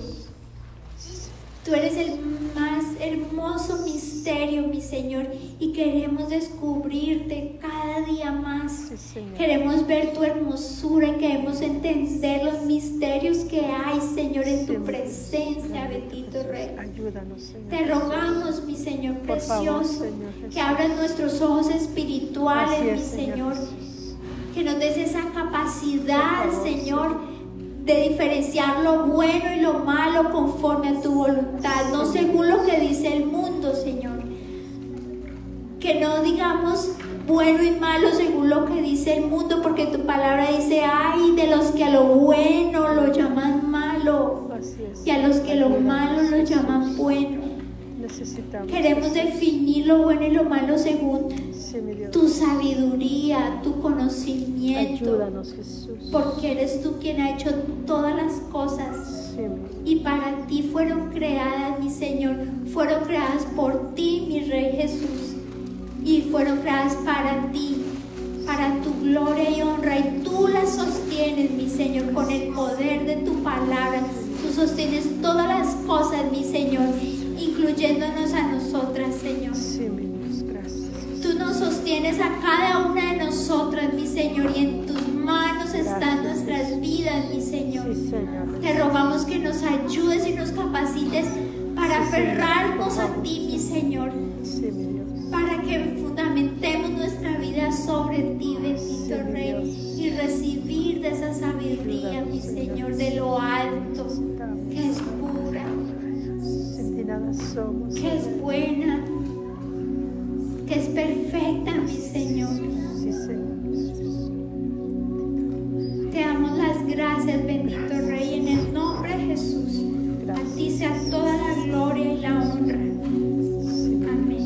Tú eres el más hermoso misterio, mi Señor, y queremos descubrirte cada día más. Queremos ver tu hermosura y queremos entender los misterios que hay, Señor, en tu presencia, bendito Rey. Ayúdanos, Señor. Te rogamos, mi Señor precioso, favor, Señor que abras nuestros ojos espirituales, Así es, mi Señor, Señor. que nos des esa capacidad, Por favor, Señor, de diferenciar lo bueno y lo malo conforme a tu voluntad, no según lo que dice el mundo, Señor. Que no digamos bueno y malo según lo que dice el mundo, porque tu palabra dice, ay de los que a lo bueno lo llaman malo y a los que lo malo lo llaman bueno. Queremos definir lo bueno y lo malo según tu sabiduría, tu conocimiento. Ayúdanos, Jesús. Porque eres tú quien ha hecho todas las cosas. Y para ti fueron creadas, mi Señor. Fueron creadas por ti, mi Rey Jesús. Y fueron creadas para ti, para tu gloria y honra. Y tú las sostienes, mi Señor, con el poder de tu palabra. Tú sostienes todas las cosas, mi Señor, incluyéndonos a nosotras, Señor. Tú nos sostienes a cada una de nosotras, mi Señor, y en tus manos están nuestras vidas, mi Señor. Te rogamos que nos ayudes y nos capacites para aferrarnos a ti, mi Señor, para que fundamentemos nuestra vida sobre ti, bendito Rey, y recibir de esa sabiduría, mi Señor, de lo alto, que es pura, que es buena, que es perfecta, mi Señor. Te damos las gracias, bendito Rey, en el nombre de Jesús. A ti sea toda la gloria y la honra. Amén.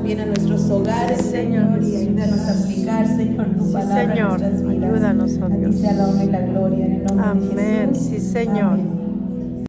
también a nuestros hogares, Señor, y ayúdanos a aplicar, Señor, tu palabra Señor, en nuestras vidas. ayúdanos, oh A ti Dios. sea la honra y la gloria en el nombre de Amén, Jesús. sí, Señor. Amén.